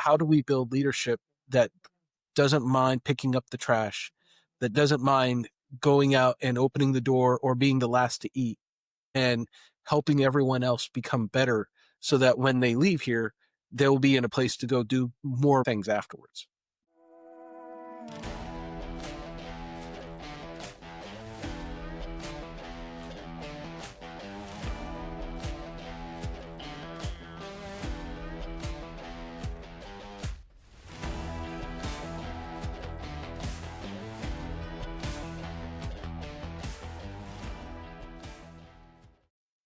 how do we build leadership that doesn't mind picking up the trash, that doesn't mind going out and opening the door or being the last to eat and helping everyone else become better so that when they leave here, they'll be in a place to go do more things afterwards.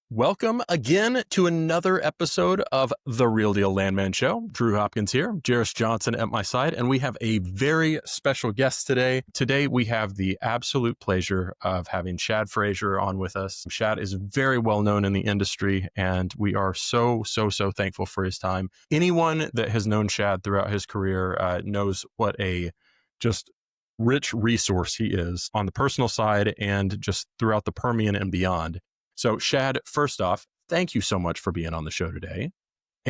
Welcome again to another episode of the Real Deal Landman Show. Drew Hopkins here, Jerris Johnson at my side, and we have a very special guest today. Today, we have the absolute pleasure of having Shad Frazier on with us. Shad is very well known in the industry, and we are so thankful for his time. Anyone that has known Shad throughout his career knows what a just rich resource he is on the personal side and just throughout the Permian and beyond. So Shad, first off, thank you so much for being on the show today.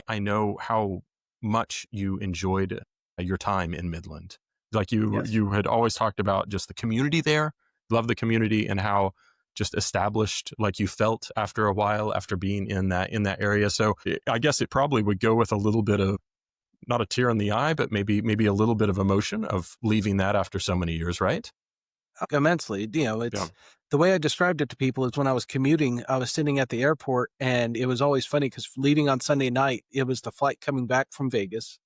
I know how much you enjoyed your time in Midland. Like you had always talked about just the community there, love the community and how just established like you felt after a while after being in that area. So I guess it probably would go with a little bit of not a tear in the eye, but maybe a little bit of emotion of leaving that after so many years, right? Immensely. The way I described it to people is when I was commuting, I was sitting at the airport and it was always funny because leaving on Sunday night, it was the flight coming back from Vegas.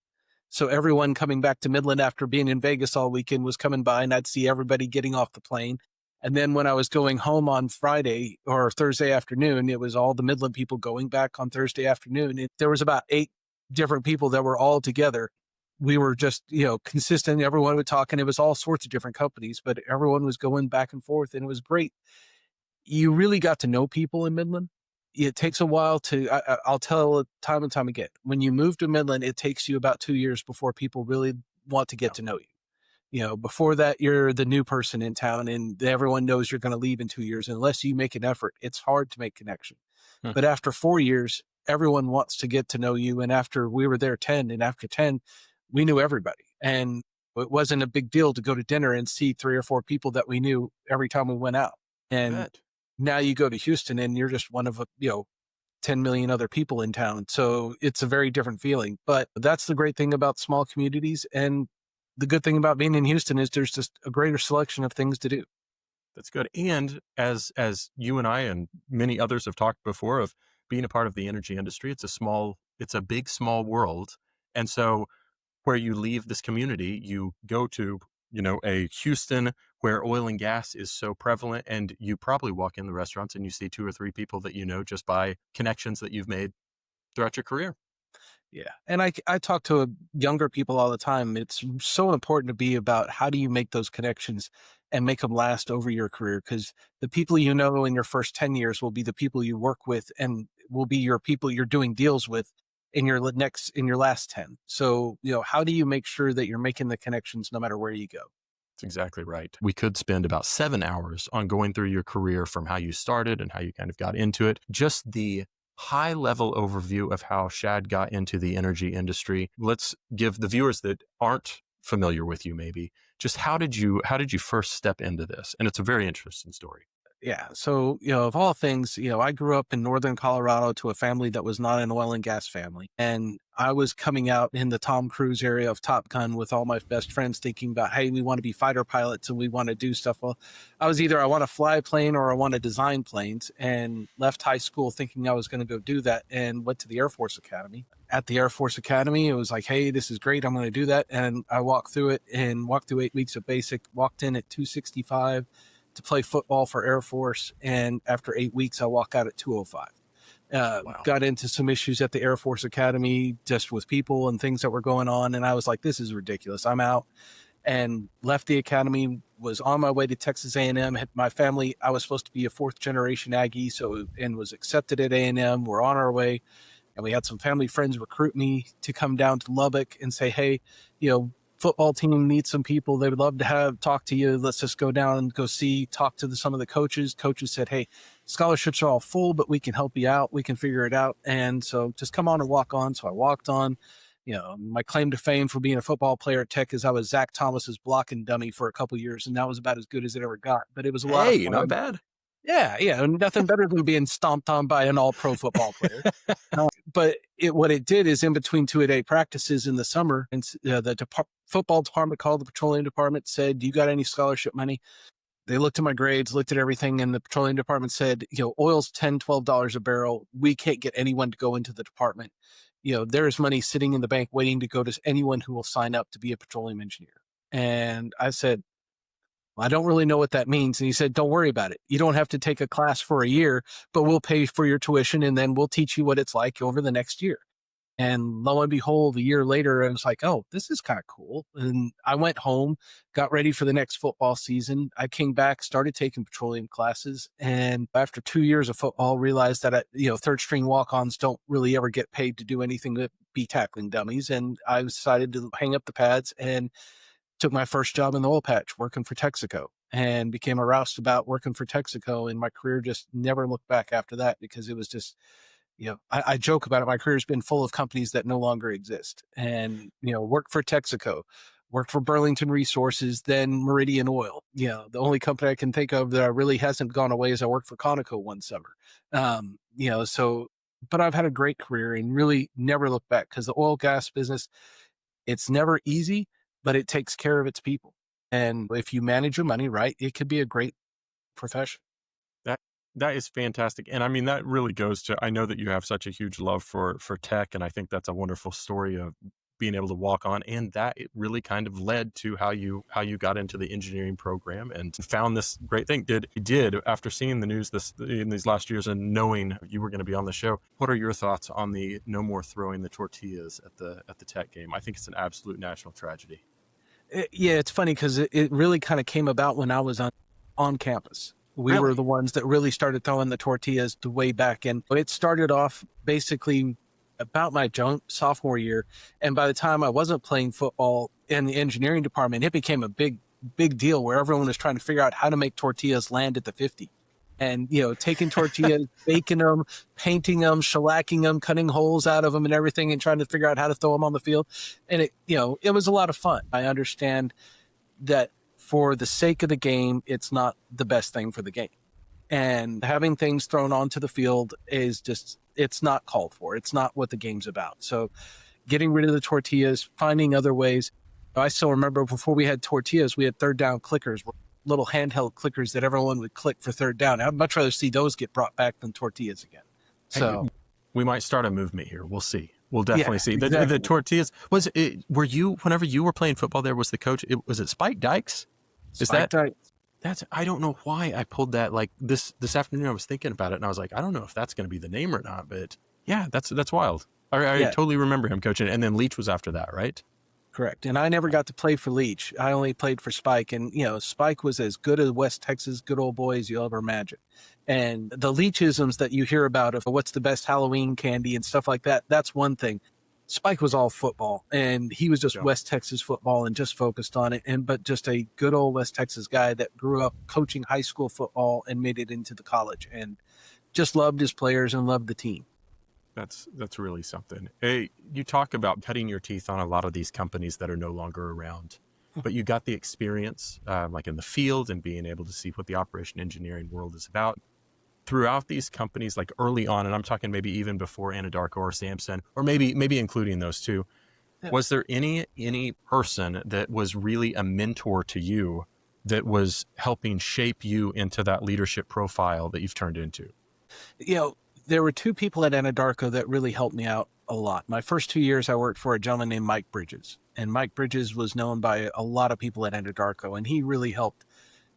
So everyone coming back to Midland after being in Vegas all weekend was coming by and I'd see everybody getting off the plane. And then when I was going home on Friday or Thursday afternoon, it was all the Midland people going back on Thursday afternoon. There was about 8 different people that were all together. We were just, consistent. Everyone would talk and it was all sorts of different companies, but everyone was going back and forth and it was great. You really got to know people in Midland. It takes a while I'll tell time and time again, when you move to Midland, it takes you about 2 years before people really want to get to know you. Before that, you're the new person in town and everyone knows you're going to leave in 2 years. Unless you make an effort, it's hard to make connection. But after 4 years, everyone wants to get to know you. And after we were there 10 and after 10, we knew everybody and it wasn't a big deal to go to dinner and see 3 or 4 people that we knew every time we went out. And now you go to Houston and you're just one of 10 million other people in town. So it's a very different feeling, but that's the great thing about small communities. And the good thing about being in Houston is there's just a greater selection of things to do. That's good. And as you and I and many others have talked before of being a part of the energy industry, it's a big, small world. And so where you leave this community, you go to, a Houston where oil and gas is so prevalent, and you probably walk in the restaurants and you see 2 or 3 people that you know just by connections that you've made throughout your career. Yeah. And I talk to younger people all the time. It's so important to be about how do you make those connections and make them last over your career? Because the people you know in your first 10 years will be the people you work with and will be your people you're doing deals with in your last 10. So, how do you make sure that you're making the connections no matter where you go? That's exactly right. We could spend about 7 hours on going through your career from how you started and how you kind of got into it. Just the high level overview of how Shad got into the energy industry. Let's give the viewers that aren't familiar with you maybe, just how did you first step into this? And it's a very interesting story. Yeah. So, of all things, I grew up in northern Colorado to a family that was not an oil and gas family. And I was coming out in the Tom Cruise area of Top Gun with all my best friends thinking about, hey, we want to be fighter pilots and we want to do stuff. Well, I was either I want to fly a plane or I want to design planes, and left high school thinking I was going to go do that and went to the Air Force Academy. At the Air Force Academy, it was like, hey, this is great. I'm going to do that. And I walked through 8 weeks of basic, walked in at 265. To play football for Air Force. And after 8 weeks, I walk out at 205. Wow. Got into some issues at the Air Force Academy just with people and things that were going on. And I was like, this is ridiculous. I'm out, and left the academy, was on my way to Texas A&M. Had my family, I was supposed to be a 4th generation Aggie, and was accepted at A&M. We're on our way. And we had some family friends recruit me to come down to Lubbock and say, hey, football team needs some people. They would love to talk to you. Let's just go down and talk to some of the coaches. Coaches said, hey, scholarships are all full, but we can help you out. We can figure it out. And so just come on and walk on. So I walked on, My claim to fame for being a football player at Tech is I was Zach Thomas's blocking dummy for a couple of years, and that was about as good as it ever got. But it was a lot of Hey, not fun. bad. Yeah, nothing better than being stomped on by an all-pro football player. But what it did is in between 2-a-day practices in the summer, and the football department called the petroleum department, said, "Do you got any scholarship money?" They looked at my grades, looked at everything, and the petroleum department said, oil's $10, $12 a barrel. We can't get anyone to go into the department. There's money sitting in the bank waiting to go to anyone who will sign up to be a petroleum engineer. And I said, well, I don't really know what that means. And he said, don't worry about it. You don't have to take a class for a year, but we'll pay for your tuition and then we'll teach you what it's like over the next year. And lo and behold, a year later, I was like, oh, this is kind of cool. And I went home, got ready for the next football season. I came back, started taking petroleum classes. And after 2 years of football, realized that, third string walk-ons don't really ever get paid to do anything but be tackling dummies. And I decided to hang up the pads and took my first job in the oil patch working for Texaco and became a roustabout working for Texaco. And my career just never looked back after that because it was just, I joke about it. My career's been full of companies that no longer exist. And, worked for Texaco, worked for Burlington Resources, then Meridian Oil. The only company I can think of that really hasn't gone away is I worked for Conoco one summer. But I've had a great career and really never looked back because the oil gas business, it's never easy, but it takes care of its people. And if you manage your money right, it could be a great profession. That is fantastic. And I mean, that really goes to, I know that you have such a huge love for tech. And I think that's a wonderful story of being able to walk on. And that it really kind of led to how you got into the engineering program and found this great thing. Did after seeing the news in these last years and knowing you were going to be on the show, what are your thoughts on the no more throwing the tortillas at the Tech game? I think it's an absolute national tragedy. It's funny because it really kind of came about when I was on campus. We were the ones that really started throwing the tortillas the way back. And it started off basically about my sophomore year. And by the time I wasn't playing football in the engineering department, it became a big deal where everyone was trying to figure out how to make tortillas land at the 50. And, taking tortillas, baking them, painting them, shellacking them, cutting holes out of them and everything and trying to figure out how to throw them on the field. And it was a lot of fun. I understand that for the sake of the game, it's not the best thing for the game. And having things thrown onto the field is just, it's not called for. It's not what the game's about. So getting rid of the tortillas, finding other ways. I still remember before we had tortillas, we had third down clickers, little handheld clickers that everyone would click for third down. I'd much rather see those get brought back than tortillas again. So we might start a movement here. We'll see. We'll definitely see. Exactly. The tortillas, whenever you were playing football there, was the coach, was it Spike Dykes? I don't know why I pulled that. Like this afternoon, I was thinking about it and I was like, I don't know if that's going to be the name or not, but yeah, that's wild. I totally remember him coaching. And then Leach was after that, right? Correct. And I never got to play for Leach. I only played for Spike. And, Spike was as good a West Texas good old boy as you'll ever imagine. And the Leachisms that you hear about of what's the best Halloween candy and stuff like that, that's one thing. Spike was all football, and he was just West Texas football and just focused on it. But just a good old West Texas guy that grew up coaching high school football and made it into the college and just loved his players and loved the team. That's really something. Hey, you talk about cutting your teeth on a lot of these companies that are no longer around, but you got the experience like in the field and being able to see what the operation engineering world is about. Throughout these companies, like early on, and I'm talking maybe even before Anadarko or Samson, or maybe including those two, was there any person that was really a mentor to you that was helping shape you into that leadership profile that you've turned into? There were two people at Anadarko that really helped me out a lot. My first 2 years, I worked for a gentleman named Mike Bridges, and Mike Bridges was known by a lot of people at Anadarko, and he really helped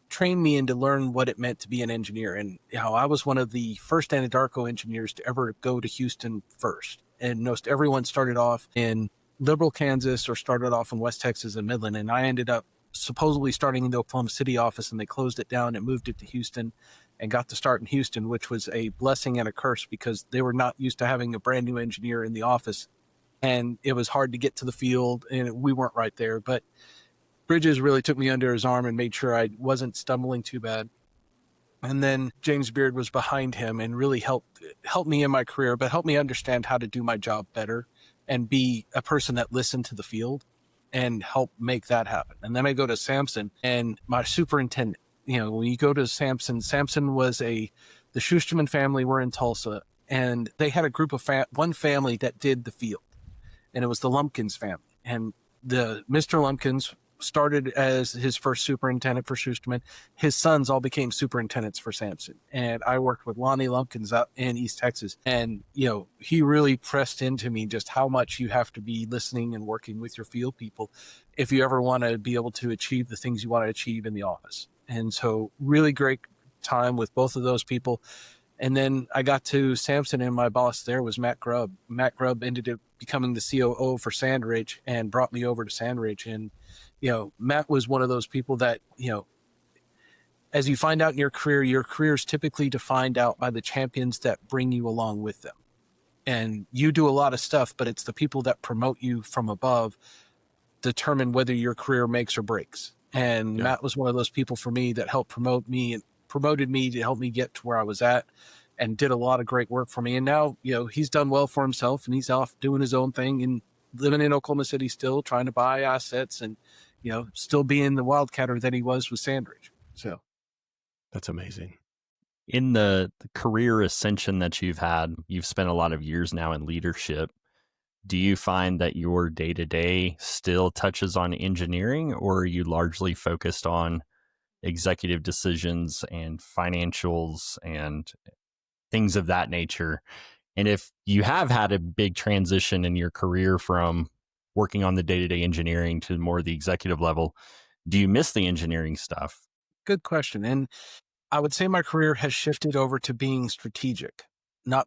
trained me and to learn what it meant to be an engineer. And I was one of the first Anadarko engineers to ever go to Houston first. And most everyone started off in Liberal, Kansas, or started off in West Texas and Midland. And I ended up supposedly starting in the Oklahoma City office, and they closed it down and moved it to Houston and got to start in Houston, which was a blessing and a curse because they were not used to having a brand new engineer in the office. And it was hard to get to the field, and we weren't right there. But Bridges really took me under his arm and made sure I wasn't stumbling too bad. And then James Beard was behind him and really helped me in my career, but helped me understand how to do my job better and be a person that listened to the field and help make that happen. And then I go to Samson, and my superintendent, when you go to Samson was the Schusterman family were in Tulsa, and they had a group of one family that did the field, and it was the Lumpkins family. And the Mr. Lumpkins started as his first superintendent for Schusterman. His sons all became superintendents for Samson. And I worked with Lonnie Lumpkins out in East Texas. And, he really pressed into me just how much you have to be listening and working with your field people if you ever want to be able to achieve the things you want to achieve in the office. And so really great time with both of those people. And then I got to Samson, and my boss there was Matt Grubb. Matt Grubb ended up becoming the COO for Sandridge and brought me over to Sandridge. And, Matt was one of those people that, as you find out in your career is typically defined out by the champions that bring you along with them. And you do a lot of stuff, but it's the people that promote you from above determine whether your career makes or breaks. And Matt was one of those people for me that helped promoted me to help me get to where I was at, and did a lot of great work for me. And now, he's done well for himself, and he's off doing his own thing and living in Oklahoma City still, trying to buy assets and, still being the wildcatter that he was with Sandridge. So that's amazing. In the career ascension that you've had, you've spent a lot of years now in leadership. Do you find that your day-to-day still touches on engineering, or are you largely focused on executive decisions and financials and things of that nature? And if you have had a big transition in your career from working on the day-to-day engineering to more the executive level, do you miss the engineering stuff? Good question. And I would say my career has shifted over to being strategic, not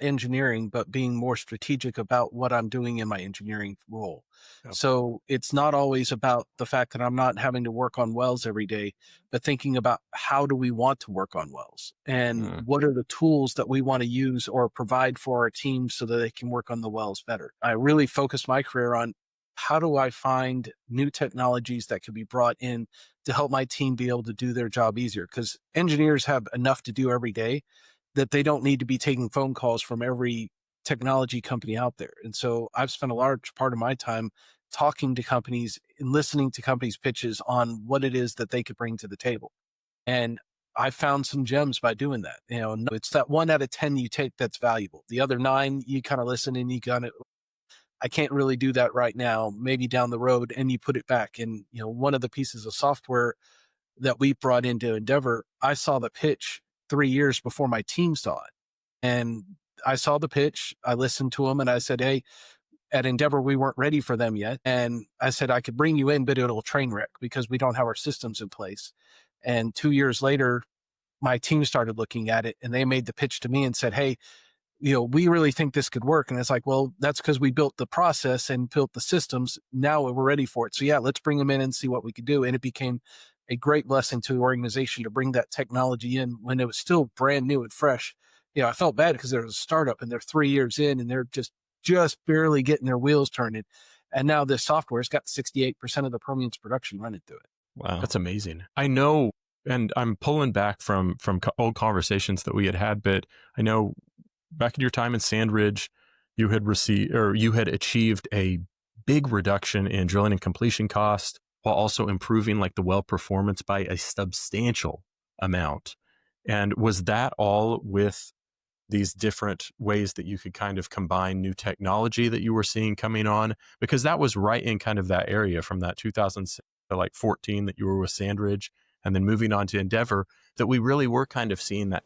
engineering, but being more strategic about what I'm doing in my engineering role. Yep. So it's not always about the fact that I'm not having to work on wells every day, but thinking about how do we want to work on wells, and what are the tools that we want to use or provide for our team so that they can work on the wells better. I really focused my career on how do I find new technologies that could be brought in to help my team be able to do their job easier, because engineers have enough to do every day that they don't need to be taking phone calls from every technology company out there. And so I've spent a large part of my time talking to companies and listening to companies' pitches on what it is that they could bring to the table. And I found some gems by doing that. It's that 1 out of 10 you take that's valuable. The other 9, you kind of listen and you kind of, I can't really do that right now, maybe down the road, and you put it back. And, one of the pieces of software that we brought into Endeavor, I saw the pitch 3 years before my team saw it. And I saw the pitch, I listened to them, and I said, hey, at Endeavor, we weren't ready for them yet. And I said, I could bring you in, but it'll train wreck because we don't have our systems in place. And 2 years later, my team started looking at it, and they made the pitch to me and said, hey, we really think this could work. And it's like, well, that's because we built the process and built the systems. Now we're ready for it. So yeah, let's bring them in and see what we could do. And it became a great blessing to the organization to bring that technology in when it was still brand new and fresh. I felt bad because there was a startup and they're 3 years in and they're just barely getting their wheels turning. And now this software's got 68% of the Permian's production running through it. Wow. That's amazing. I know, and I'm pulling back from old conversations that we had, but I know back in your time in Sandridge, you had achieved a big reduction in drilling and completion cost while also improving like the well performance by a substantial amount. And was that all with these different ways that you could kind of combine new technology that you were seeing coming on? Because that was right in kind of that area from that 2014 that you were with Sandridge and then moving on to Endeavor, that we really were kind of seeing that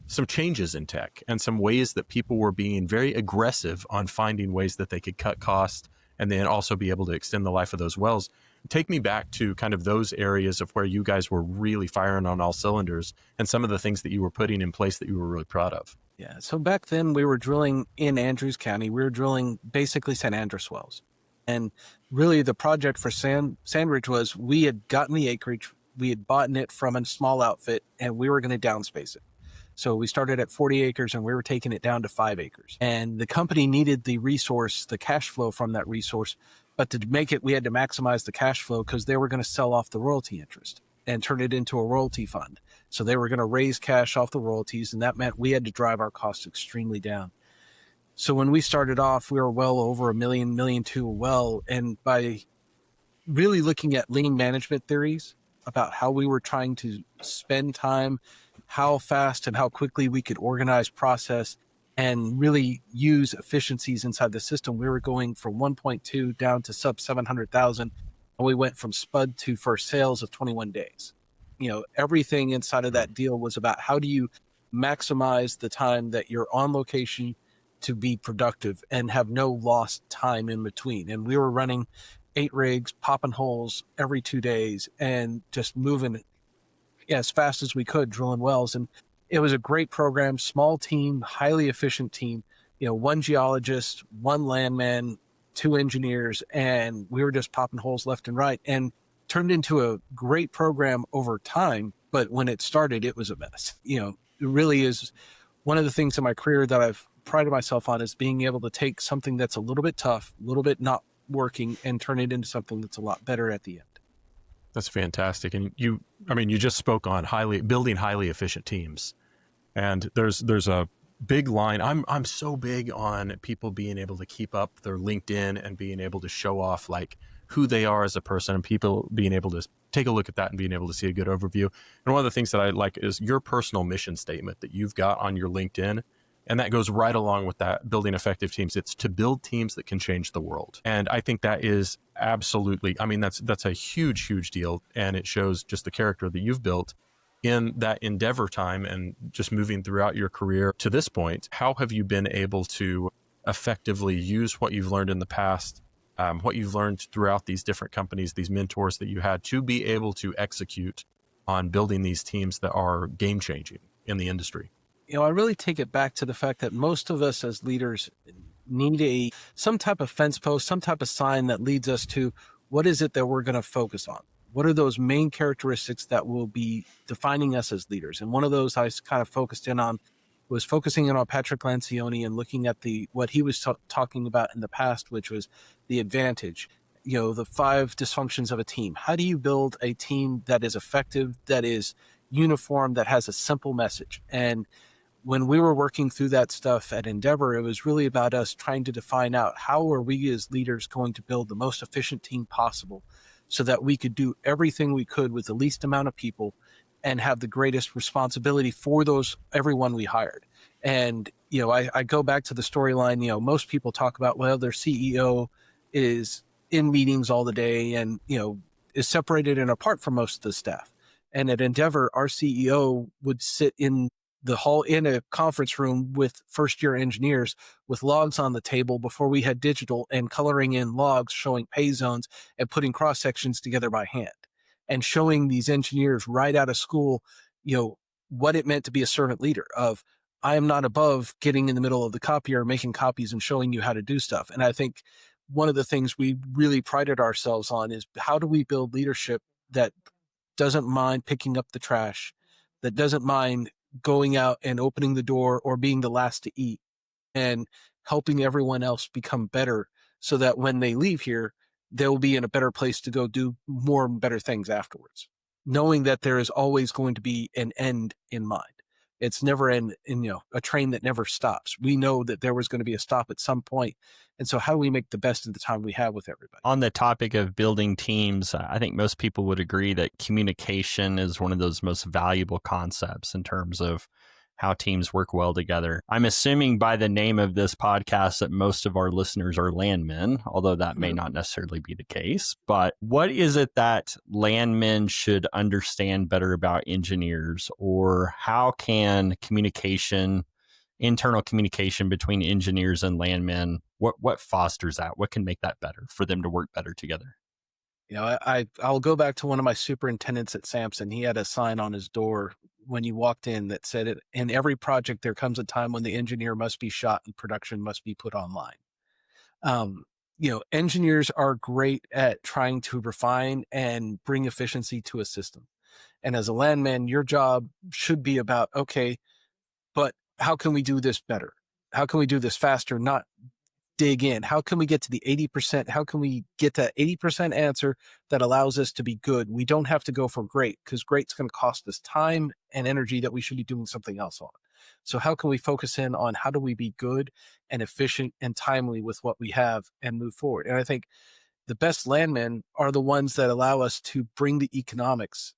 some changes in tech and some ways that people were being very aggressive on finding ways that they could cut costs and then also be able to extend the life of those wells. Take me back to kind of those areas of where you guys were really firing on all cylinders and some of the things that you were putting in place that you were really proud of. Yeah. So back then we were drilling in Andrews County. We were drilling basically San Andres wells. And really the project for Sandridge was we had gotten the acreage, we had bought it from a small outfit, and we were going to downspace it. So we started at 40 acres and we were taking it down to 5 acres. And the company needed the resource, the cash flow from that resource. But to make it, we had to maximize the cash flow because they were going to sell off the royalty interest and turn it into a royalty fund. So they were going to raise cash off the royalties. And that meant we had to drive our costs extremely down. So when we started off, we were well over $1 million, $1.2 million a well. And by really looking at lean management theories about how we were trying to spend time, how fast and how quickly we could organize, process, and really use efficiencies inside the system, we were going from 1.2 down to sub 700,000. And we went from spud to first sales of 21 days. Everything inside of that deal was about how do you maximize the time that you're on location to be productive and have no lost time in between. And we were running 8 rigs, popping holes every 2 days and just moving as fast as we could, drilling wells. And it was a great program, small team, highly efficient team, 1 geologist, 1 landman, 2 engineers, and we were just popping holes left and right, and turned into a great program over time. But when it started, it was a mess. It really is one of the things in my career that I've prided myself on is being able to take something that's a little bit tough, a little bit not working, and turn it into something that's a lot better at the end. That's fantastic. And you just spoke on building highly efficient teams. And there's a big line. I'm so big on people being able to keep up their LinkedIn and being able to show off like who they are as a person, and people being able to take a look at that and being able to see a good overview. And one of the things that I like is your personal mission statement that you've got on your LinkedIn. And that goes right along with that, building effective teams. It's to build teams that can change the world. And I think that is absolutely, that's a huge, huge deal. And it shows just the character that you've built in that endeavor time and just moving throughout your career to this point. How have you been able to effectively use what you've learned in the past, what you've learned throughout these different companies, these mentors that you had, to be able to execute on building these teams that are game changing in the industry? I really take it back to the fact that most of us as leaders need some type of fence post, some type of sign that leads us to what is it that we're going to focus on? What are those main characteristics that will be defining us as leaders? And one of those I kind of focused in on was focusing in on Patrick Lancioni and looking at what he was talking about in the past, which was the advantage, the 5 dysfunctions of a team. How do you build a team that is effective, that is uniform, that has a simple message? And when we were working through that stuff at Endeavor, it was really about us trying to define out how are we as leaders going to build the most efficient team possible so that we could do everything we could with the least amount of people and have the greatest responsibility for everyone we hired. And, I go back to the storyline, most people talk about, well, their CEO is in meetings all the day and, is separated and apart from most of the staff. And at Endeavor, our CEO would sit in the hall in a conference room with first-year engineers with logs on the table before we had digital, and coloring in logs showing pay zones and putting cross-sections together by hand and showing these engineers right out of school, what it meant to be a servant leader of, I am not above getting in the middle of the copier, making copies and showing you how to do stuff. And I think one of the things we really prided ourselves on is how do we build leadership that doesn't mind picking up the trash, that doesn't mind going out and opening the door or being the last to eat and helping everyone else become better so that when they leave here, they'll be in a better place to go do more and better things afterwards, knowing that there is always going to be an end in mind. It's never a train that never stops. We know that there was going to be a stop at some point. And so how do we make the best of the time we have with everybody? On the topic of building teams, I think most people would agree that communication is one of those most valuable concepts in terms of how teams work well together. I'm assuming by the name of this podcast that most of our listeners are landmen, although that may not necessarily be the case. But what is it that landmen should understand better about engineers, or how can internal communication between engineers and landmen, what fosters that? What can make that better for them to work better together? I'll go back to one of my superintendents at Sampson. He had a sign on his door when you walked in that said, in every project, there comes a time when the engineer must be shot and production must be put online. Engineers are great at trying to refine and bring efficiency to a system. And as a landman, your job should be about, okay, but how can we do this better? How can we do this faster? Not dig in. How can we get to the 80%? How can we get that 80% answer that allows us to be good? We don't have to go for great, because great's going to cost us time and energy that we should be doing something else on. So how can we focus in on how do we be good and efficient and timely with what we have and move forward? And I think the best landmen are the ones that allow us to bring the economics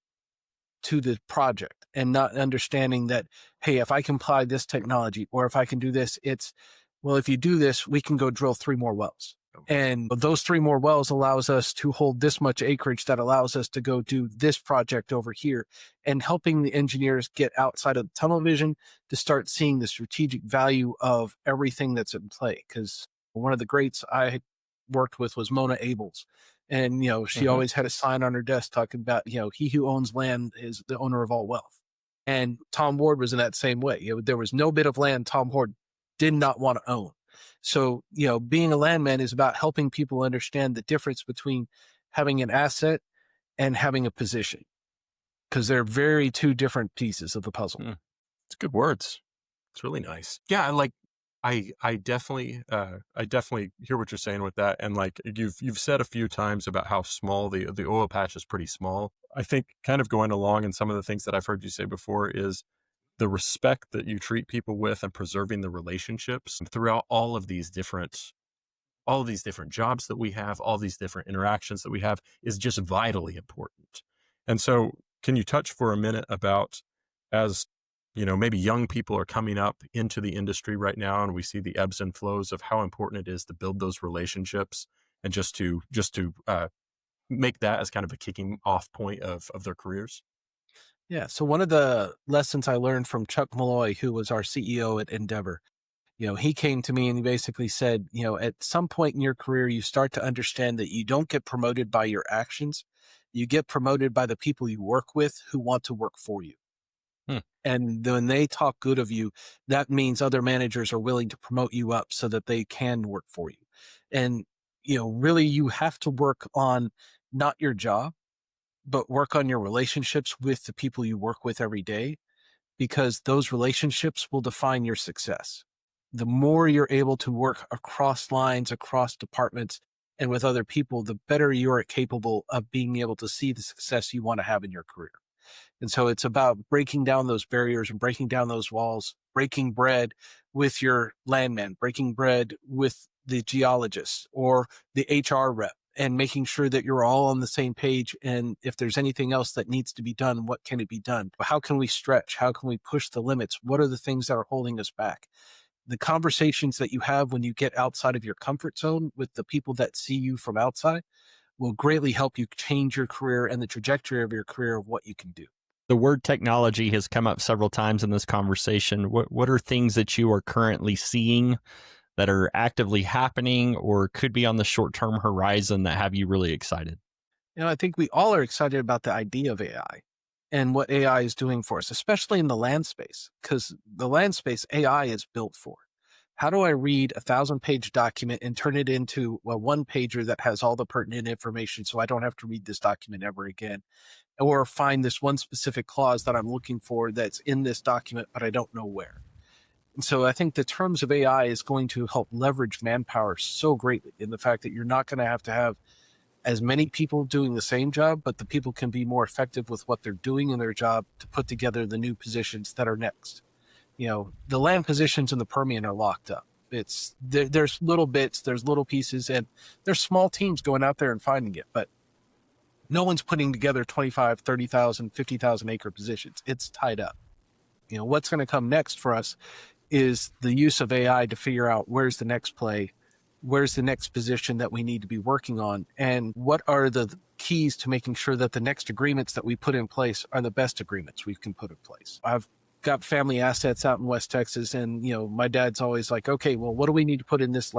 to the project and not understanding that, hey, if I can apply this technology or if I can do this, it's, well, if you do this, we can go drill 3 more wells. And those 3 more wells allows us to hold this much acreage that allows us to go do this project over here, and helping the engineers get outside of the tunnel vision to start seeing the strategic value of everything that's in play. Because one of the greats I worked with was Mona Abels. And, she always had a sign on her desk talking about, he who owns land is the owner of all wealth. And Tom Ward was in that same way. There was no bit of land Tom Ward did not want to own. So, being a landman is about helping people understand the difference between having an asset and having a position, because they're very 2 different pieces of the puzzle. It's good words. It's really nice. Yeah, I definitely hear what you're saying with that, and like you've said a few times about how small the oil patch is. Pretty small. I think kind of going along, and some of the things that I've heard you say before is the respect that you treat people with and preserving the relationships throughout all of these different jobs that we have, all these different interactions that we have, is just vitally important. And so can you touch for a minute about, as maybe young people are coming up into the industry right now, and we see the ebbs and flows of how important it is to build those relationships and just to make that as kind of a kicking off point of their careers? Yeah. So one of the lessons I learned from Chuck Malloy, who was our CEO at Endeavor, he came to me and he basically said, at some point in your career, you start to understand that you don't get promoted by your actions. You get promoted by the people you work with who want to work for you. And when they talk good of you, that means other managers are willing to promote you up so that they can work for you. And, really you have to work on not your job, but work on your relationships with the people you work with every day, because those relationships will define your success. The more you're able to work across lines, across departments, and with other people, the better you're capable of being able to see the success you want to have in your career. And so it's about breaking down those barriers and breaking down those walls, breaking bread with your landman, breaking bread with the geologist or the HR rep, and making sure that you're all on the same page. And if there's anything else that needs to be done, what can it be done? How can we stretch? How can we push the limits? What are the things that are holding us back? The conversations that you have when you get outside of your comfort zone with the people that see you from outside will greatly help you change your career and the trajectory of your career of what you can do. The word technology has come up several times in this conversation. What are things that you are currently seeing that are actively happening or could be on the short-term horizon that have you really excited? I think we all are excited about the idea of AI and what AI is doing for us, especially in the land space, because the land space AI is built for. How do I read a 1,000-page document and turn it into a 1-pager that has all the pertinent information so I don't have to read this document ever again? Or find this one specific clause that I'm looking for that's in this document, but I don't know where. And so I think the terms of AI is going to help leverage manpower so greatly in the fact that you're not going to have as many people doing the same job, but the people can be more effective with what they're doing in their job to put together the new positions that are next. The land positions in the Permian are locked up. There's little bits, there's little pieces, and there's small teams going out there and finding it, but no one's putting together 25, 30,000, 50,000 acre positions. It's tied up. What's going to come next for us is the use of AI to figure out where's the next play, where's the next position that we need to be working on, and what are the keys to making sure that the next agreements that we put in place are the best agreements we can put in place. I've got family assets out in West Texas, and my dad's always like, okay, well, what do we need to put in this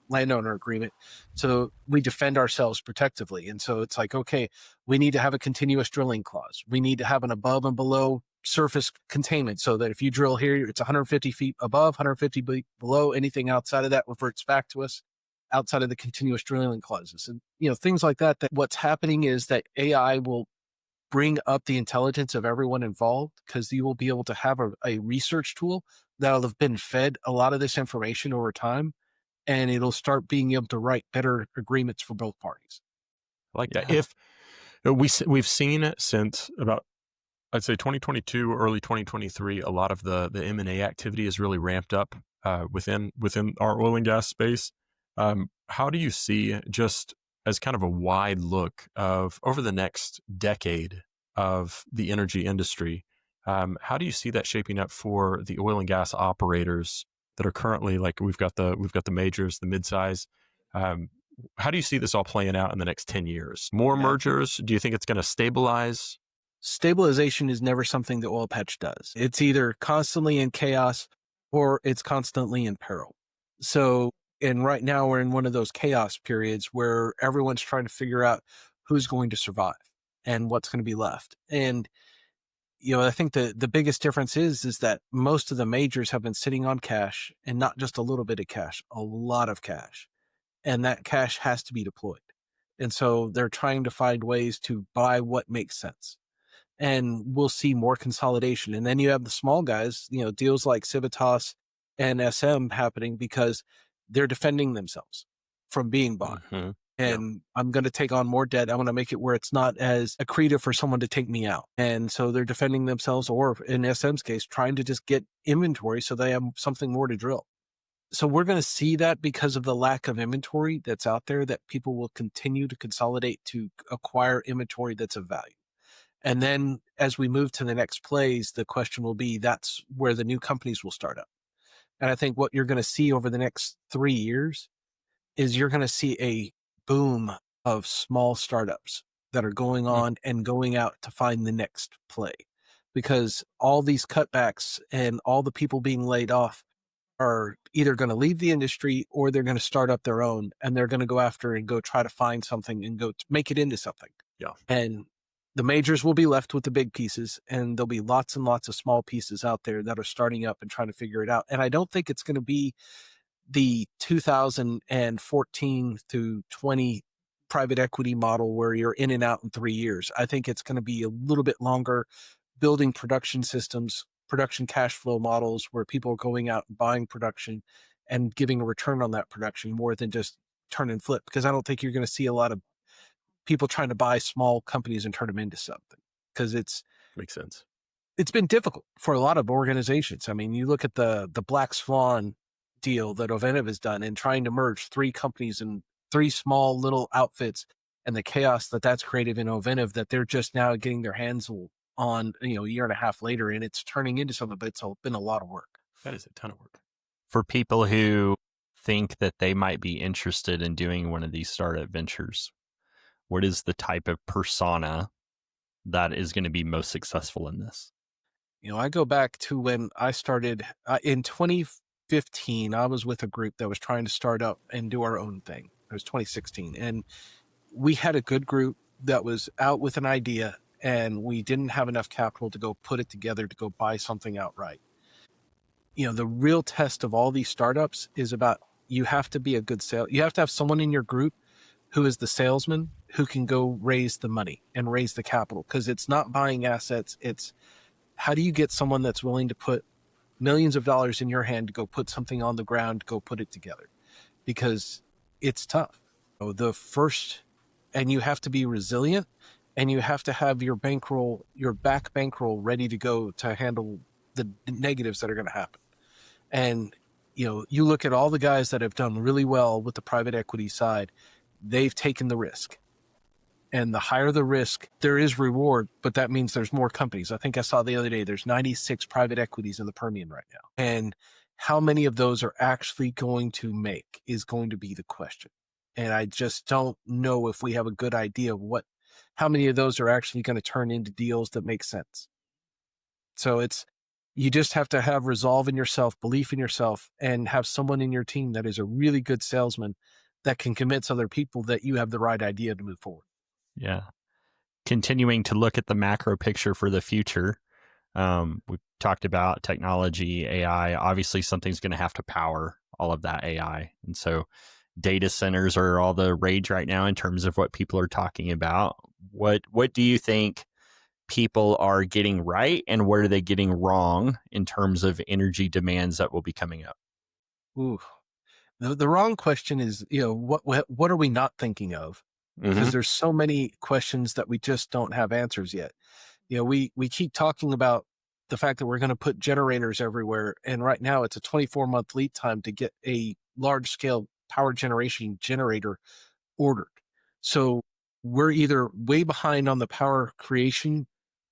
landowner agreement so we defend ourselves protectively? And so it's like, okay, we need to have a continuous drilling clause. We need to have an above and below surface containment so that if you drill here, it's 150 feet above, 150 feet below. Anything outside of that reverts back to us outside of the continuous drilling clauses. And things like that what's happening is that AI will bring up the intelligence of everyone involved, because you will be able to have a research tool that'll have been fed a lot of this information over time, and it'll start being able to write better agreements for both parties. I like that. If we've seen it since about I'd say 2022, early 2023, a lot of the M&A activity is really ramped up within our oil and gas space. How do you see, just as kind of a wide look of over the next decade of the energy industry, how do you see that shaping up for the oil and gas operators that are currently, like, we've got the majors, the midsize. How do you see this all playing out in the next 10 years? More mergers? Do you think it's going to stabilize? Stabilization is never something that oil patch does. It's either constantly in chaos or it's constantly in peril. So, and right now we're in one of those chaos periods where everyone's trying to figure out who's going to survive and what's going to be left. And, I think the biggest difference is that most of the majors have been sitting on cash, and not just a little bit of cash, a lot of cash. And that cash has to be deployed. And so they're trying to find ways to buy what makes sense. And we'll see more consolidation. And then you have the small guys, deals like Civitas and SM happening because they're defending themselves from being bought. Mm-hmm. And I'm going to take on more debt. I'm going to make it where it's not as accretive for someone to take me out. And so they're defending themselves, or in SM's case, trying to just get inventory so they have something more to drill. So we're going to see that because of the lack of inventory that's out there, that people will continue to consolidate to acquire inventory that's of value. And then as we move to the next plays, the question will be, that's where the new companies will start up. And I think what you're going to see over the next 3 years is you're going to see a boom of small startups that are going on and going out to find the next play, because all these cutbacks and all the people being laid off are either going to leave the industry or they're going to start up their own, and they're going to go after and go try to find something and go make it into something. Yeah. And the majors will be left with the big pieces, and there'll be lots and lots of small pieces out there that are starting up and trying to figure it out. And I don't think it's going to be the 2014 through 20 private equity model where you're in and out in 3 years. I think it's going to be a little bit longer, building production systems, production cash flow models where people are going out and buying production and giving a return on that production more than just turn and flip. Because I don't think you're going to see a lot of people trying to buy small companies and turn them into something, because Makes sense. It's been difficult for a lot of organizations. I mean, you look at the Black Swan deal that Oventiv has done, and trying to merge 3 companies and 3 small little outfits, and the chaos that's created in Oventiv, that they're just now getting their hands on, a year and a half later, and it's turning into something, but it's been a lot of work. That is a ton of work. For people who think that they might be interested in doing one of these startup ventures, what is the type of persona that is going to be most successful in this? I go back to when I started in 2015. I was with a group that was trying to start up and do our own thing. It was 2016. And we had a good group that was out with an idea, and we didn't have enough capital to go put it together to go buy something outright. The real test of all these startups is about, you have to be a good sale. You have to have someone in your group who is the salesman, who can go raise the money and raise the capital, because it's not buying assets. It's how do you get someone that's willing to put millions of dollars in your hand to go put something on the ground, go put it together, because it's tough. And you have to be resilient, and you have to have your back bankroll ready to go to handle the negatives that are going to happen. And, you look at all the guys that have done really well with the private equity side, they've taken the risk. And the higher the risk, there is reward, but that means there's more companies. I think I saw the other day, there's 96 private equities in the Permian right now. And how many of those are actually going to make is going to be the question. And I just don't know if we have a good idea of how many of those are actually going to turn into deals that make sense. So you just have to have resolve in yourself, belief in yourself, and have someone in your team that is a really good salesman that can convince other people that you have the right idea to move forward. Yeah. Continuing to look at the macro picture for the future. We've talked about technology, AI. Obviously, something's going to have to power all of that AI. And so data centers are all the rage right now in terms of what people are talking about. What do you think people are getting right, and what are they getting wrong in terms of energy demands that will be coming up? Ooh, the wrong question is, what are we not thinking of? Because there's so many questions that we just don't have answers yet. We keep talking about the fact that we're going to put generators everywhere. And right now it's a 24-month lead time to get a large scale power generation generator ordered. So we're either way behind on the power creation,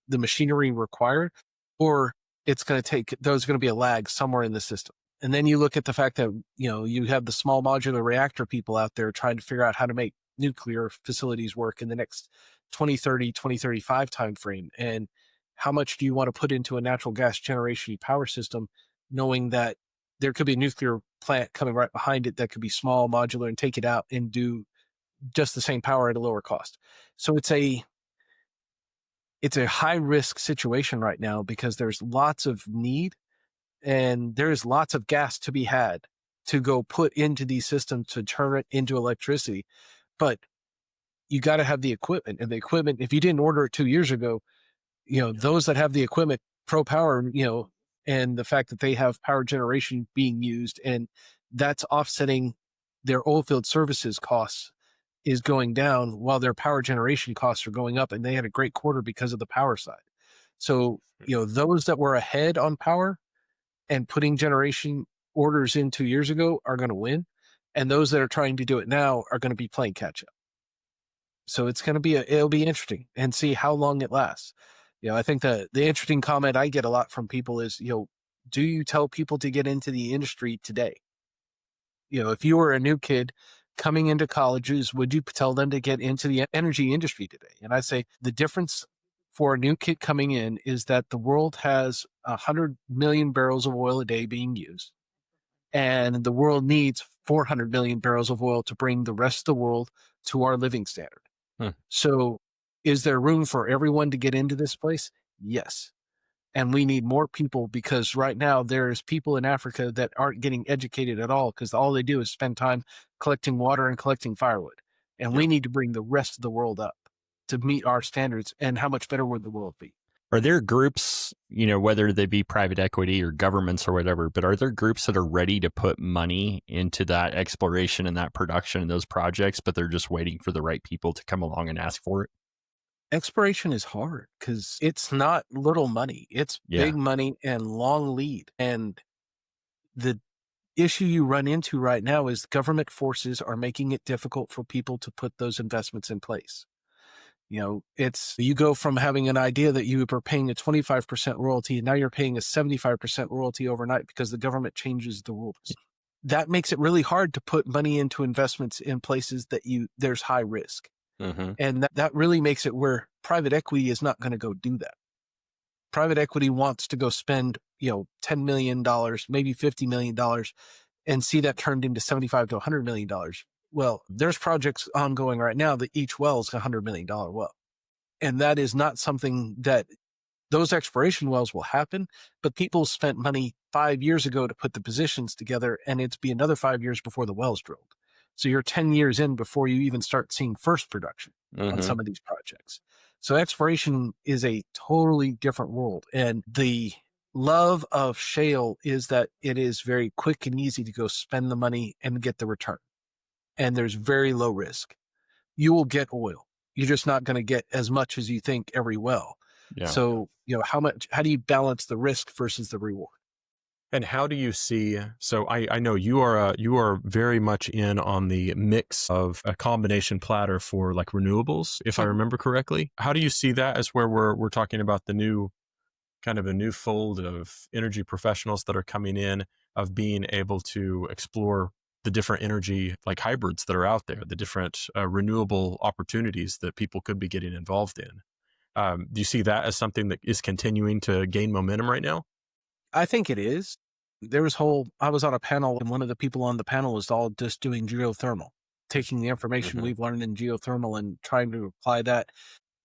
the machinery required, or there's going to be a lag somewhere in the system. And then you look at the fact that, you have the small modular reactor people out there trying to figure out how to make nuclear facilities work in the next 2030, 2035 timeframe. And how much do you want to put into a natural gas generation power system, knowing that there could be a nuclear plant coming right behind it that could be small, modular, and take it out and do just the same power at a lower cost. So it's a high risk situation right now because there's lots of need and there's lots of gas to be had to go put into these systems to turn it into electricity. But you got to have the equipment, and the equipment, if you didn't order it 2 years ago, those that have the equipment, ProPower, and the fact that they have power generation being used, and that's offsetting their oilfield services costs is going down while their power generation costs are going up. And they had a great quarter because of the power side. So, those that were ahead on power and putting generation orders in 2 years ago are going to win. And those that are trying to do it now are going to be playing catch up. So it's going to be it'll be interesting and see how long it lasts. I think the interesting comment I get a lot from people is, do you tell people to get into the industry today? If you were a new kid coming into colleges, would you tell them to get into the energy industry today? And I say the difference for a new kid coming in is that the world has 100 million barrels of oil a day being used. And the world needs 400 million barrels of oil to bring the rest of the world to our living standard. So is there room for everyone to get into this place? Yes. And we need more people because right now there's people in Africa that aren't getting educated at all because all they do is spend time collecting water and collecting firewood. And we need to bring the rest of the world up to meet our standards. And how much better would the world be? Are there groups, whether they be private equity or governments or whatever, but are there groups that are ready to put money into that exploration and that production and those projects, but they're just waiting for the right people to come along and ask for it? Exploration is hard because it's not little money. It's big money and long lead. And the issue you run into right now is government forces are making it difficult for people to put those investments in place. You go from having an idea that you were paying a 25% royalty, and now you're paying a 75% royalty overnight because the government changes the rules. That makes it really hard to put money into investments in places that there's high risk. And that really makes it where private equity is not going to go do that. Private equity wants to go spend, $10 million, maybe $50 million, and see that turned into $75 to $100 million. Well, there's projects ongoing right now that each well is a $100 million well. And that is not something that those exploration wells will happen, but people spent money 5 years ago to put the positions together, and it's be another 5 years before the well's drilled. So you're 10 years in before you even start seeing first production on some of these projects. So exploration is a totally different world. And the love of shale is that it is very quick and easy to go spend the money and get the return. And there's very low risk. You will get oil. You're just not going to get as much as you think every well. Yeah. So, how do you balance the risk versus the reward? And how do you see, so I know you are very much in on the mix of a combination platter for like renewables, if I remember correctly. How do you see that as where we're talking about the new, kind of a new fold of energy professionals that are coming in, of being able to explore the different energy like hybrids that are out there, the different renewable opportunities that people could be getting involved in? Do you see that as something that is continuing to gain momentum right now? I think it is. I was on a panel, and one of the people on the panel was all just doing geothermal, taking the information we've learned in geothermal and trying to apply that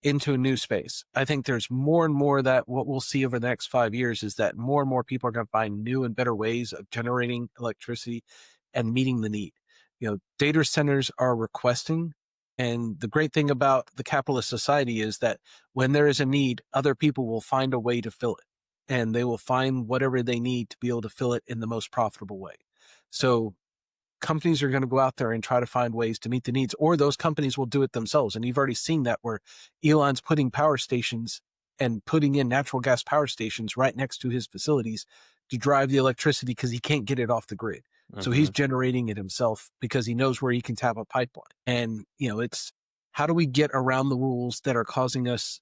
into a new space. I think there's more and more that what we'll see over the next 5 years is that more and more people are going to find new and better ways of generating electricity and meeting the need. Data centers are requesting. And the great thing about the capitalist society is that when there is a need, other people will find a way to fill it. And they will find whatever they need to be able to fill it in the most profitable way. So companies are going to go out there and try to find ways to meet the needs, or those companies will do it themselves. And you've already seen that where Elon's putting power stations and putting in natural gas power stations right next to his facilities to drive the electricity because he can't get it off the grid. So he's generating it himself because he knows where he can tap a pipeline. And, it's how do we get around the rules that are causing us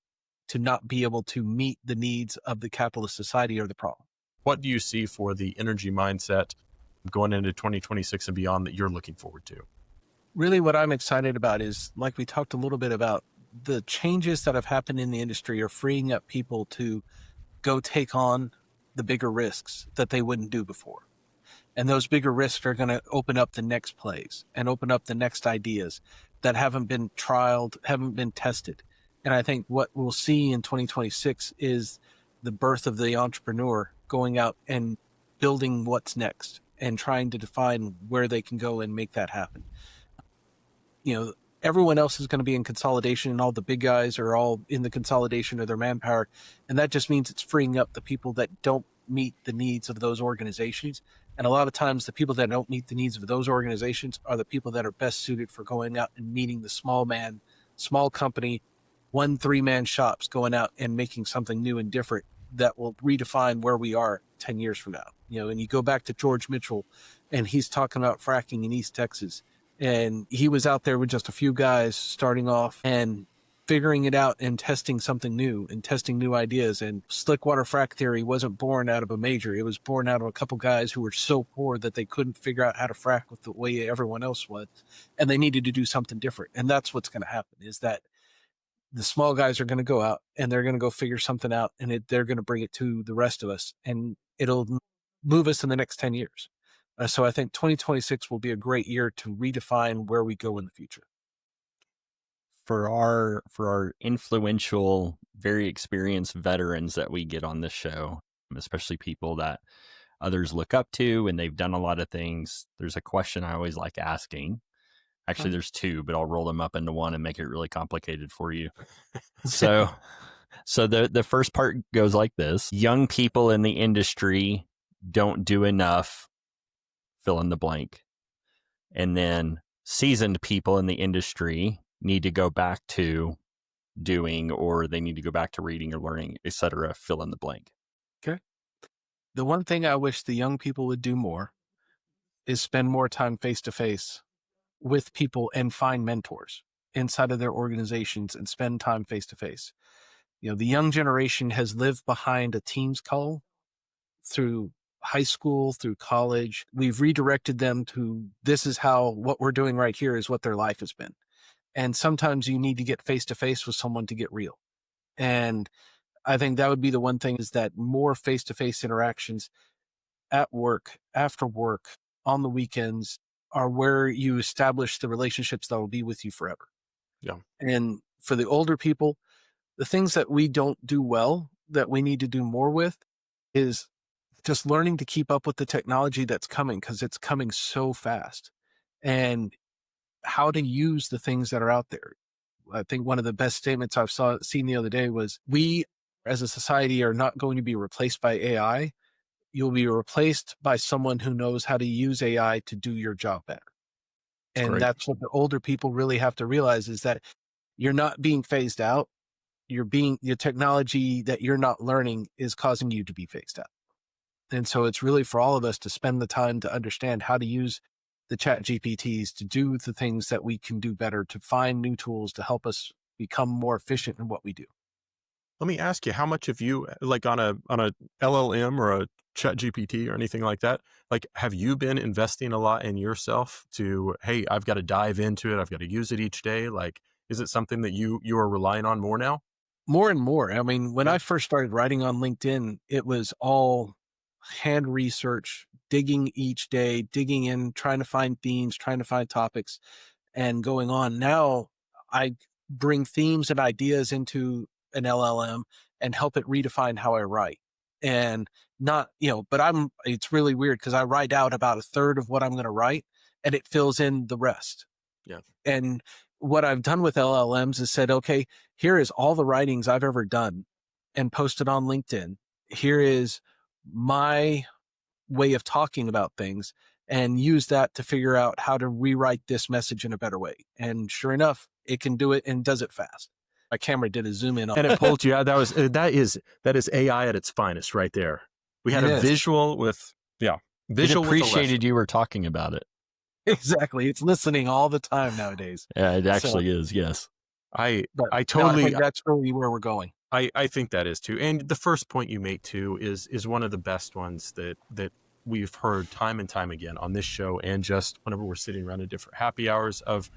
to not be able to meet the needs of the capitalist society or the problem? What do you see for the energy mindset going into 2026 and beyond that you're looking forward to? Really what I'm excited about is, like we talked a little bit about, the changes that have happened in the industry are freeing up people to go take on the bigger risks that they wouldn't do before. And those bigger risks are going to open up the next plays and open up the next ideas that haven't been trialed, haven't been tested. And I think what we'll see in 2026 is the birth of the entrepreneur going out and building what's next and trying to define where they can go and make that happen. Everyone else is going to be in consolidation, and all the big guys are all in the consolidation of their manpower. And that just means it's freeing up the people that don't meet the needs of those organizations. And a lot of times the people that don't meet the needs of those organizations are the people that are best suited for going out and meeting the small company, 1-3-man shops, going out and making something new and different that will redefine where we are 10 years from now. And you go back to George Mitchell, and he's talking about fracking in East Texas. And he was out there with just a few guys starting off and figuring it out and testing something new and testing new ideas. And slick water frac theory wasn't born out of a major. It was born out of a couple guys who were so poor that they couldn't figure out how to frac with the way everyone else was. And they needed to do something different. And that's what's going to happen, is that the small guys are going to go out and they're going to go figure something out, and they're going to bring it to the rest of us, and it'll move us in the next 10 years. So I think 2026 will be a great year to redefine where we go in the future. For our influential, very experienced veterans that we get on this show, especially people that others look up to and they've done a lot of things, there's a question I always like asking. Actually, there's two, but I'll roll them up into one and make it really complicated for you. So the first part goes like this. Young people in the industry don't do enough, fill in the blank. And then seasoned people in the industry need to go back to doing, or they need to go back to reading or learning, etc., fill in the blank. Okay. The one thing I wish the young people would do more is spend more time face-to-face with people and find mentors inside of their organizations and spend time face-to-face. The young generation has lived behind a Teams call through high school, through college. We've redirected them to, this is how what we're doing right here is what their life has been. And sometimes you need to get face-to-face with someone to get real. And I think that would be the one thing, is that more face-to-face interactions at work, after work, on the weekends, are where you establish the relationships that will be with you forever. Yeah. And for the older people, the things that we don't do well, that we need to do more with, is just learning to keep up with the technology that's coming, because it's coming so fast, and how to use the things that are out there. I think one of the best statements I've seen the other day was, we as a society are not going to be replaced by AI. You'll be replaced by someone who knows how to use AI to do your job better. And that's what the older people really have to realize, is that you're not being phased out. Your technology that you're not learning is causing you to be phased out. And so it's really for all of us to spend the time to understand how to use the chat GPTs to do the things that we can do better, to find new tools to help us become more efficient in what we do. Let me ask you, how much have you, like on a LLM or a chat GPT or anything like that, like, have you been investing a lot in yourself to, hey, I've got to dive into it, I've got to use it each day? Like, is it something that you are relying on more now? More and more. I mean, when I first started writing on LinkedIn, it was all hand research, digging each day, digging in, trying to find themes, trying to find topics, and going on. Now I bring themes and ideas into an LLM and help it redefine how I write. And not, but it's really weird, because I write out about a third of what I'm going to write, and it fills in the rest. Yeah. And what I've done with LLMs is said, okay, here is all the writings I've ever done and posted on LinkedIn. Here is my way of talking about things, and use that to figure out how to rewrite this message in a better way. And sure enough, it can do it and does it fast. My camera did a zoom in on and it pulled you out. That is AI at its finest right there. We had a visual with, visual. It appreciated you were talking about it. Exactly. It's listening all the time nowadays. Yeah, it actually is. Yes. I think that's really where we're going. I think that is too. And the first point you make too is one of the best ones that we've heard time and time again on this show, and just whenever we're sitting around in different happy hours of,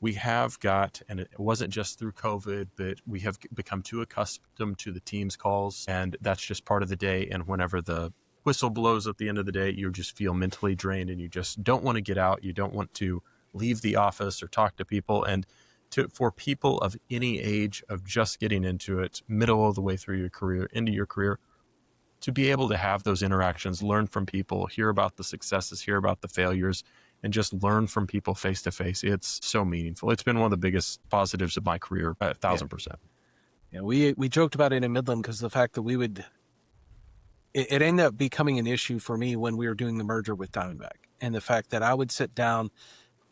we have got, and it wasn't just through COVID, but we have become too accustomed to the Teams calls, and that's just part of the day. And whenever the whistle blows at the end of the day, you just feel mentally drained and you just don't want to get out. You don't want to leave the office or talk to people. And for people of any age of just getting into it, middle of the way through your career, into your career, to be able to have those interactions, learn from people, hear about the successes, hear about the failures, and just learn from people face to face. It's so meaningful. It's been one of the biggest positives of my career, 1,000%. Yeah, we joked about it in Midland because the fact that it ended up becoming an issue for me when we were doing the merger with Diamondback, and the fact that I would sit down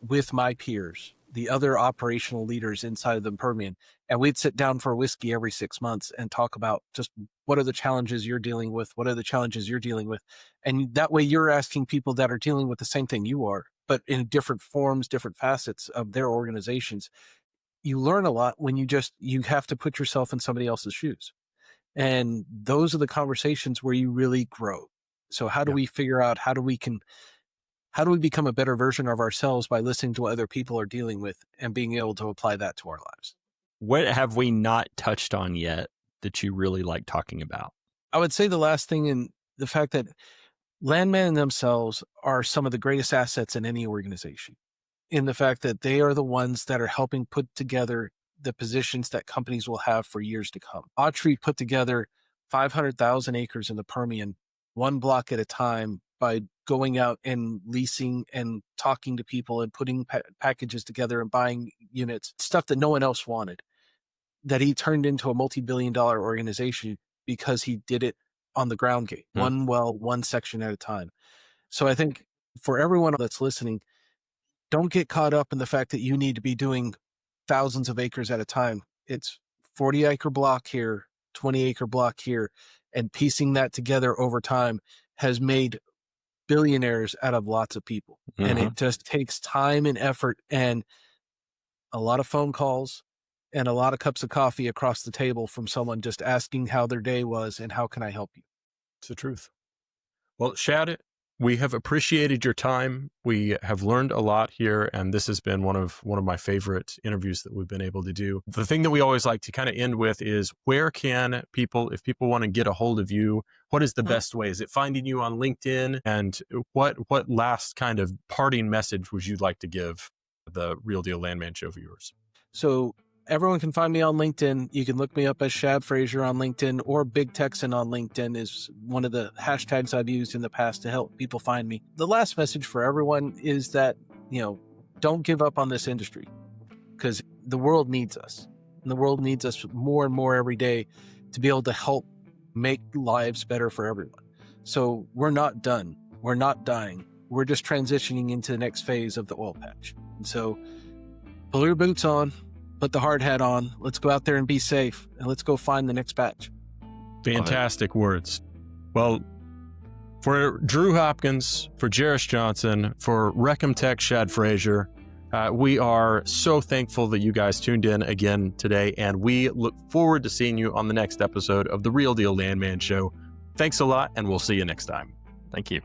with my peers, the other operational leaders inside of the Permian, and we'd sit down for a whiskey every 6 months and talk about just what are the challenges you're dealing with, what are the challenges you're dealing with. And that way you're asking people that are dealing with the same thing you are, but in different forms, different facets of their organizations. You learn a lot when you have to put yourself in somebody else's shoes. And those are the conversations where you really grow. So how do we figure out how do we become a better version of ourselves by listening to what other people are dealing with and being able to apply that to our lives? What have we not touched on yet that you really like talking about? I would say the last thing, in the fact that landmen themselves are some of the greatest assets in any organization, in the fact that they are the ones that are helping put together the positions that companies will have for years to come. Autry put together 500,000 acres in the Permian, one block at a time, by going out and leasing and talking to people and putting packages together and buying units, stuff that no one else wanted, that he turned into a multi-billion-dollar organization because he did it on the ground game, one section at a time. So I think for everyone that's listening, don't get caught up in the fact that you need to be doing thousands of acres at a time. It's 40-acre block here, 20-acre block here, and piecing that together over time has made billionaires out of lots of people. And it just takes time and effort and a lot of phone calls and a lot of cups of coffee across the table from someone just asking how their day was and how can I help you? It's the truth. Well, Shad, we have appreciated your time. We have learned a lot here, and this has been one of my favorite interviews that we've been able to do. The thing that we always like to kind of end with is, where can people, if people want to get a hold of you, what is the best way? Is it finding you on LinkedIn? And what last kind of parting message would you like to give the Real Deal Landman Show viewers? So everyone can find me on LinkedIn. You can look me up as Shad Frazier on LinkedIn, or Big Texan on LinkedIn is one of the hashtags I've used in the past to help people find me. The last message for everyone is that, don't give up on this industry, because the world needs us. And the world needs us more and more every day to be able to help make lives better for everyone. So we're not done. We're not dying. We're just transitioning into the next phase of the oil patch. And so pull your boots on, put the hard hat on. Let's go out there and be safe, and let's go find the next batch. Fantastic words. Well, for Drew Hopkins, for Jerris Johnson, for Recom Tech Shad Frazier, we are so thankful that you guys tuned in again today, and we look forward to seeing you on the next episode of the Real Deal Landman Show. Thanks a lot, and we'll see you next time. Thank you.